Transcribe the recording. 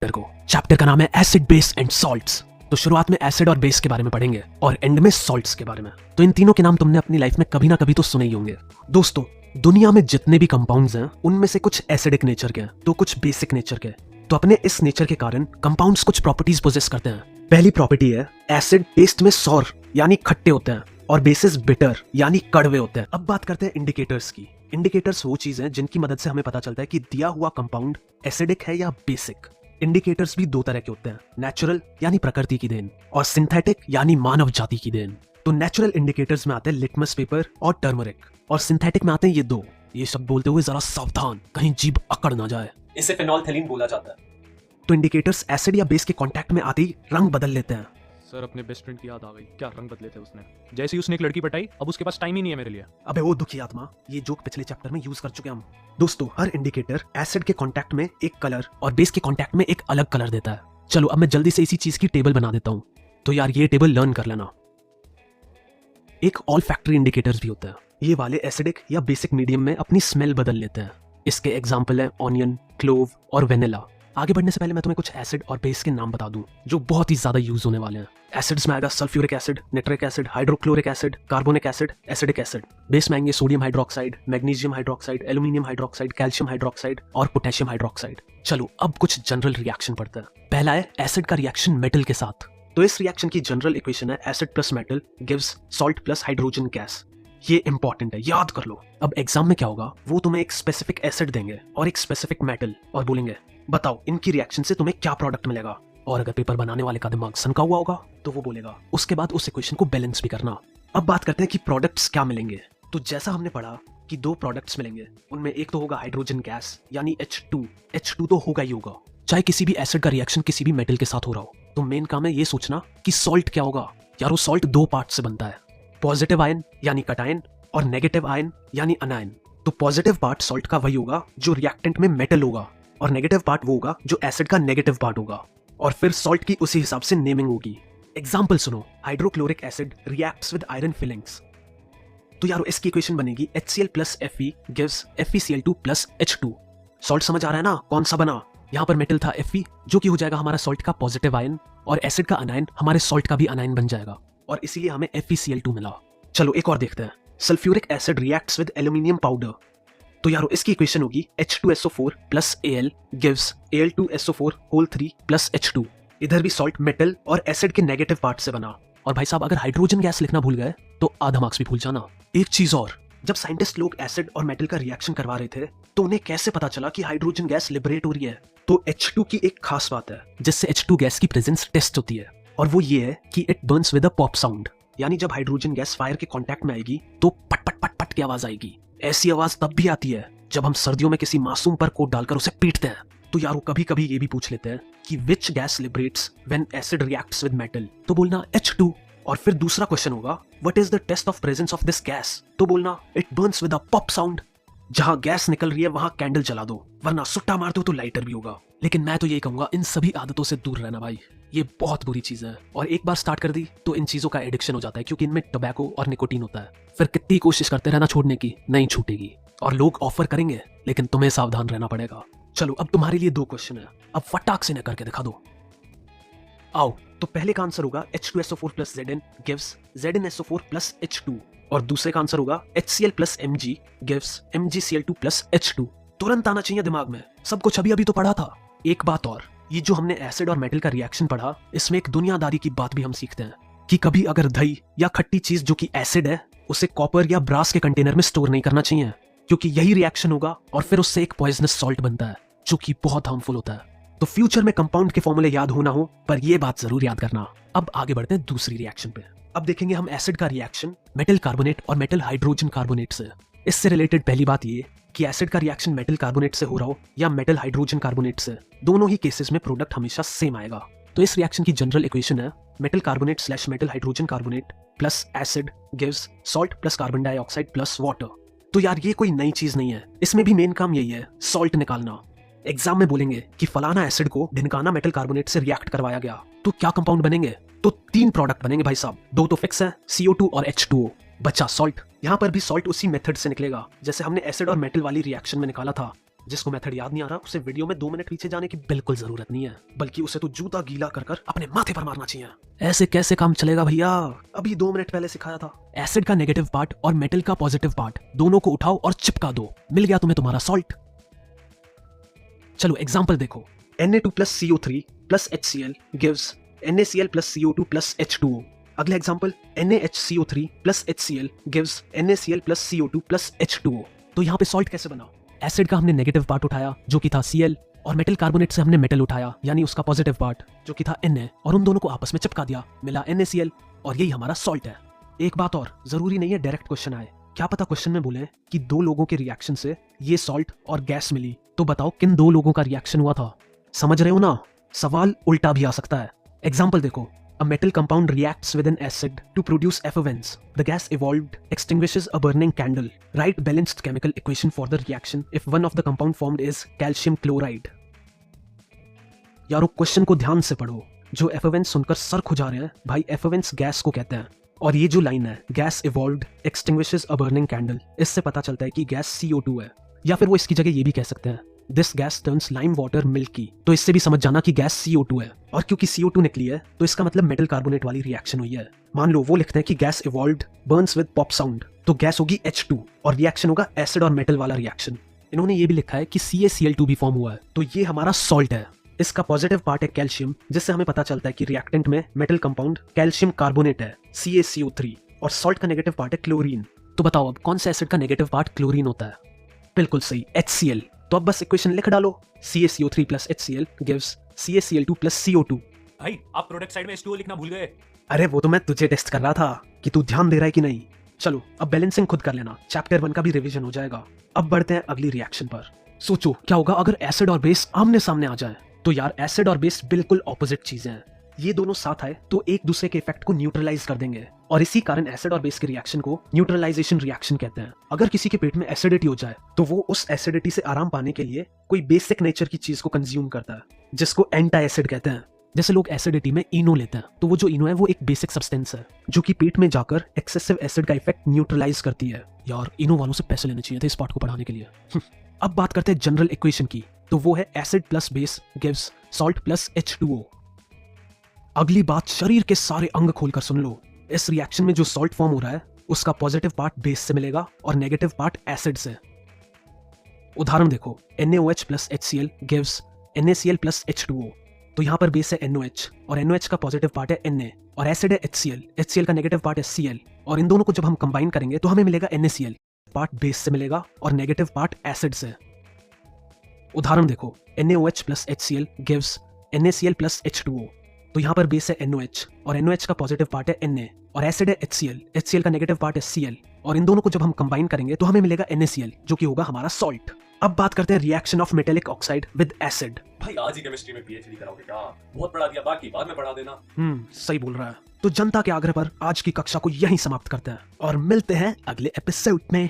Chapter का नाम है एसिड बेस एंड सॉल्ट्स। तो शुरुआत में एसिड और बेस के बारे में पढ़ेंगे और एंड में सॉल्ट्स के बारे में। तो इन तीनों के नाम तुमने अपनी लाइफ में कभी ना कभी तो सुने ही होंगे। दोस्तों, दुनिया में जितने भी कंपाउंड्स हैं उनमें से कुछ एसिडिक नेचर के हैं तो कुछ बेसिक नेचर के। तो अपने इस नेचर के कारण कंपाउंड्स कुछ प्रॉपर्टीज पोजेस करते हैं। पहली प्रॉपर्टी है एसिड टेस्ट में सॉर यानी खट्टे होते हैं और बेसिस बिटर यानी कड़वे होते हैं। अब बात करते हैं इंडिकेटर्स की। इंडिकेटर्स वो चीज है जिनकी मदद से हमें पता चलता है कि दिया हुआ कंपाउंड एसिडिक है या बेसिक। इंडिकेटर्स भी दो तरह के होते हैं, नेचुरल यानी प्रकृति की देन और सिंथेटिक यानी मानव जाति की देन। तो नेचुरल इंडिकेटर्स में आते हैं लिटमस पेपर और टर्मरिक, और सिंथेटिक में आते हैं ये दो। ये शब्द बोलते हुए जरा सावधान, कहीं जीभ अकड़ ना जाए। इसे फेनोल्फथालीन बोला जाता है। तो इंडिकेटर्स एसिड या बेस के कांटेक्ट में आते ही रंग बदल लेते हैं। सर, अपने बेस्ट फ्रेंड की याद आ गई। क्या रंग बदले थे उसने। जैसे ही उसने एक लड़की पटाई, अब उसके पास टाइम ही नहीं है मेरे लिए। अबे वो दुखी आत्मा, ये जोक पिछले चैप्टर में यूज कर चुके हम। दोस्तों, हर इंडिकेटर एसिड के कांटेक्ट में एक कलर और बेस के कांटेक्ट में एक अलग कलर देता है। चलो अब मैं जल्दी से इसी चीज की टेबल बना देता हूँ। तो यार ये टेबल लर्न कर लेना। एक ऑल फैक्ट्री इंडिकेटर्स भी होते हैं। ये वाले एसिडिक या बेसिक मीडियम में अपनी स्मेल बदल लेते हैं। इसके एग्जाम्पल है ऑनियन, क्लोव और वेनिला। आगे बढ़ने से पहले मैं तुम्हें कुछ एसिड और बेस के नाम बता दूं जो बहुत ही ज्यादा यूज होने वाले हैं। एसिड्स में आएगा sulphuric acid, nitric acid, hydrochloric acid, carbonic acid, acidic acid. Base में आएंगे sodium hydroxide, magnesium hydroxide, aluminium hydroxide, calcium hydroxide और पोटेशियम हाइड्रोक्साइड। चलो अब कुछ जनरल रिएक्शन पढ़ते हैं। पहला है एसिड का रिएक्शन मेटल के साथ। तो इस रिएक्शन की जनरल इक्वेशन है acid plus metal gives salt plus hydrogen gas. ये इंपॉर्टेंट है, याद कर लो। अब एग्जाम में क्या होगा, वो तुम्हें एक स्पेसिफिक एसिड देंगे और एक स्पेसिफिक मेटल और बोलेंगे बताओ इनकी रिएक्शन से तुम्हें क्या प्रोडक्ट मिलेगा। और अगर पेपर बनाने वाले का दिमाग सनका हुआ होगा तो वो बोलेगा। उसके बाद उस इक्वेशन को बैलेंस भी करना। अब बात करते हैं कि प्रोडक्ट्स क्या मिलेंगे। तो जैसा हमने पढ़ा कि दो प्रोडक्ट्स मिलेंगे, उनमें एक तो होगा हाइड्रोजन गैस यानी H2। H2 तो होगा ही होगा, चाहे किसी भी एसिड का रिएक्शन किसी भी मेटल के साथ हो रहा हो। तो मेन काम है ये सोचना कि सॉल्ट क्या होगा। यार वो सॉल्ट दो पार्ट से बनता है, पॉजिटिव आयन यानी कटायन और नेगेटिव आयन यानी अनायन। तो पॉजिटिव पार्ट सॉल्ट का वही होगा जो रिएक्टेंट में मेटल होगा, और नेगेटिव पार्ट वो होगा जो एसिड का नेगेटिव पार्ट होगा। और फिर सॉल्ट की उसी हिसाब से नेमिंग होगी। एग्जांपल सुनो, hydrochloric acid reacts with iron filings. तो यार इसकी इक्वेशन बनेगी HCl plus Fe gives FeCl2 plus H2। Salt समझ आ रहा है ना कौन सा बना। यहाँ पर मेटल था Fe जो कि हो जाएगा हमारा सॉल्ट का पॉजिटिव आयन, और एसिड का अनायन हमारे सॉल्ट का भी अनायन बन जाएगा, और इसीलिए हमें FeCl2 मिला। चलो एक और देखते हैं। Sulphuric acid reacts with aluminium powder. तो यारो इसकी इक्वेशन होगी H2SO4 plus Al gives Al2SO4 whole 3 plus H2। इधर भी सॉल्ट मेटल और एसिड के नेगेटिव पार्ट से बना। और भाई साहब, अगर हाइड्रोजन गैस लिखना भूल गए तो आधा मार्क्स भी भूल जाना। एक चीज और, जब साइंटिस्ट लोग एसिड और मेटल का रिएक्शन करवा रहे थे तो उन्हें कैसे पता चला कि हाइड्रोजन गैस लिबरेट हो रही है। तो H2 की एक खास बात है जिससे H2 गैस की प्रेजेंस टेस्ट होती है, और वो ये है कि it burns with a pop sound. यानी जब हाइड्रोजन गैस फायर के कांटेक्ट में आएगी तो पट पट पट पट की आवाज आएगी। ऐसी आवाज तब भी आती है जब हम सर्दियों में किसी मासूम पर कोट डालकर उसे पीटते हैं। तो यारो कभी कभी ये भी पूछ लेते हैं कि which gas liberates when acid reacts with metal. तो बोलना H2। और फिर दूसरा क्वेश्चन होगा what is the test of presence of this gas. तो बोलना it burns with a pop sound. जहां गैस निकल रही है वहां कैंडल जला दो, वरना सुट्टा मार दो तो लाइटर भी होगा। लेकिन मैं तो यही कहूंगा, इन सभी आदतों से दूर रहना भाई, ये बहुत बुरी चीज है। और एक बार स्टार्ट कर दी तो इन चीजों का एडिक्शन हो जाता है, क्योंकि इनमें टोबैको और निकोटीन होता है। फिर कितनी कोशिश करते रहना छोड़ने की, नहीं छूटेगी। और लोग ऑफर करेंगे लेकिन तुम्हें सावधान रहना पड़ेगा। चलो अब तुम्हारे लिए दो क्वेश्चन है, अब फटाक से न करके दिखा दो। आओ, तो पहले का आंसर होगा H2SO4 plus Zn gives ZnSO4 plus H2, और दूसरे का आंसर होगा HCl plus Mg gives MgCl2 plus H2। तुरंत आना चाहिए दिमाग में, सब कुछ अभी अभी तो पढ़ा था। एक बात और, ये जो हमने एसिड और मेटल का रिएक्शन पढ़ा, इसमें एक दुनियादारी की बात भी हम सीखते हैं कि कभी अगर दही या खट्टी चीज जो कि एसिड है उसे कॉपर या ब्रास के कंटेनर में स्टोर नहीं करना चाहिए, क्योंकि यही रिएक्शन होगा और फिर उससे एक पॉइजनस सॉल्ट बनता है जो कि बहुत हार्मफुल होता है। तो फ्यूचर में कंपाउंड के फॉर्मूले याद हो ना हो, पर ये बात जरूर याद करना। अब आगे बढ़ते हैं दूसरी रिएक्शन पे। अब देखेंगे हम एसिड का रिएक्शन मेटल कार्बोनेट और मेटल हाइड्रोजन कार्बोनेट से। इससे रिलेटेड पहली बात ये कि एसिड का रिएक्शन मेटल कार्बोनेट से हो रहा हो या मेटल हाइड्रोजन कार्बोनेट से, दोनों ही केसेस में प्रोडक्ट हमेशा सेम आएगा। तो इस रिएक्शन की जनरल इक्वेशन है metal carbonate slash metal hydrogen carbonate plus acid gives salt plus carbon dioxide plus water. तो यार ये कोई नई चीज नहीं है, इसमें भी मेन काम यही है, सॉल्ट निकालना। एग्जाम में बोलेंगे कि फलाना एसिड को ढिनकाना मेटल कार्बोनेट से रिएक्ट करवाया गया, तो क्या कंपाउंड बनेंगे। तो 3 प्रोडक्ट बनेंगे भाई साहब, 2 तो फिक्स है, CO2 और H2O। बचा सॉल्ट। यहाँ पर भी सॉल्ट उसी मेथड से निकलेगा जैसे हमने एसिड और मेटल वाली रिएक्शन में निकाला था। जिसको मेथड याद नहीं आ रहा उसे वीडियो में 2 मिनट पीछे जाने की बिल्कुल जरूरत नहीं है, बल्कि उसे तो जूता गीला कर कर अपने माथे पर मारना चाहिए। ऐसे कैसे काम चलेगा भैया, अभी 2 मिनट पहले सिखाया था। एसिड का नेगेटिव पार्ट और मेटल का पॉजिटिव पार्ट दोनों को उठाओ और चिपका दो, मिल गया तुम्हें तुम्हारा सॉल्ट। चलो एग्जाम्पल देखो, Na2 plus CO3 plus HCl gives NaCl plus CO2 plus H2O। अगला example, NaHCO3 plus HCl gives NaCl plus CO2 plus H2O। तो यहाँ पे सॉल्ट कैसे बना? एसिड का हमने नेगेटिव पार्ट उठाया जो कि था Cl, और मेटल कार्बोनेट से हमने मेटल उठाया यानी उसका पॉजिटिव पार्ट जो कि था Na, और उन दोनों को आपस में चिपका दिया, मिला NaCl, और यही हमारा सॉल्ट है। एक बात और, जरूरी नहीं है डायरेक्ट क्वेश्चन आए, क्या पता क्वेश्चन में बोले कि 2 लोगों के रिएक्शन से ये सॉल्ट और गैस मिली, तो बताओ किन 2 लोगों का रिएक्शन हुआ था? समझ रहे हो ना, सवाल उल्टा भी आ सकता है। एग्जाम्पल देखो, a metal compound reacts with an acid to produce effluents. The gas evolved extinguishes a burning candle. Write balanced chemical equation for the reaction if one of the compound formed is calcium chloride. यारो question को ध्यान से पढ़ो, जो effluents सुनकर sir खुजा रहे हैं, भाई effluents गैस को कहते हैं। और ये जो लाइन है, gas evolved extinguishes a burning candle, इससे पता चलता है कि गैस CO2 है, या फिर वो इसकी जगह ये भी कह सकते हैं this gas turns lime water milky, तो इससे भी समझ जाना कि गैस CO2 है। और क्योंकि CO2 निकली है तो इसका मतलब मेटल कार्बोनेट वाली रिएक्शन हुई है। मान लो वो लिखते हैं कि gas evolved Burns with pop sound, तो गैस होगी H2 और रिएक्शन होगा एसिड और मेटल वाला रिएक्शन। इन्होंने ये भी लिखा है कि CaCl2 भी फॉर्म हुआ है, तो ये हमारा सॉल्ट है। इसका पॉजिटिव पार्ट है कैल्शियम, जिससे हमें पता चलता है कि रिएक्टेंट में मेटल कंपाउंड कैल्शियम कार्बोनेट है CaCO3, और सॉल्ट का नेगेटिव पार्ट है क्लोरीन। तो बताओ अब कौन सा एसिड का नेगेटिव पार्ट क्लोरीन होता है? बिल्कुल सही, HCl। तो अब बस इक्वेशन लिख डालो, CaCO3 plus HCl gives CaCl2 plus CO2। भाई आप प्रोडक्ट साइड में H2O लिखना भूल गए। अरे वो तो मैं तुझे टेस्ट कर रहा था कि तू ध्यान दे रहा है कि नहीं। चलो अब बैलेंसिंग खुद कर लेना, चैप्टर 1 का भी रिवीजन हो जाएगा। अब बढ़ते हैं अगली रिएक्शन पर। सोचो क्या होगा अगर एसिड और बेस आमने सामने आ जाए। तो यार एसिड और बेस बिल्कुल ऑपोजिट चीजें हैं, ये दोनों साथ आए तो एक दूसरे के इफेक्ट को न्यूट्रलाइज कर देंगे, और इसी कारण एसिड और बेस के रिएक्शन को न्यूट्रलाइजेशन रिएक्शन कहते हैं। अगर किसी के पेट में एसिडिटी हो जाए तो वो उस एसिडिटी से आराम पाने के लिए कोई बेसिक नेचर की चीज को कंज्यूम करता है, जिसको एंटी एसिड कहते हैं। जैसे लोग एसिडिटी में इनो लेते हैं, तो वो जो इनो है वो एक बेसिक सब्सटेंस है जो कि पेट में जाकर एक्सेसिव एसिड का इफेक्ट न्यूट्रलाइज करती है। यार इनो वालों से पैसे लेने चाहिए थे इस पार्ट को पढ़ाने के लिए। अब बात करते हैं जनरल इक्वेशन की, तो वो है acid plus base gives salt plus H2O। अगली बात शरीर के सारे अंग खोलकर सुन लो, इस रिएक्शन में जो सॉल्ट फॉर्म हो रहा है उसका पॉजिटिव पार्ट बेस से मिलेगा और नेगेटिव पार्ट एसिड से। उदाहरण देखो, NaOH plus HCl gives NaCl plus H2O। तो यहाँ पर बेस है NaOH और NaOH का पॉजिटिव पार्ट है Na, और एसिड है HCl, HCl का नेगेटिव पार्ट है Cl, और इन दोनों को जब हम कंबाइन करेंगे तो हमें मिलेगा NaCl। पार्ट बेस से मिलेगा और नेगेटिव पार्ट एसिड से। उदाहरण देखो, NaOH plus HCl gives NaCl plus H2O। तो यहाँ पर बेस है NaOH और NaOH का पॉजिटिव पार्ट है Na, और एसिड है HCl, HCl का नेगेटिव पार्ट है Cl, और इन दोनों को जब हम कंबाइन करेंगे तो हमें मिलेगा NaCl जो कि होगा हमारा सॉल्ट। अब बात करते हैं reaction of metallic oxide with acid. भाई आज ही केमिस्ट्री में PhD कराओगे क्या? बहुत पढ़ा दिया, बाकी बाद में पढ़ा देना। सही बोल रहा है। तो जनता के आग्रह पर आज की कक्षा को यहीं समाप्त करते हैं और मिलते हैं अगले एपिसोड में।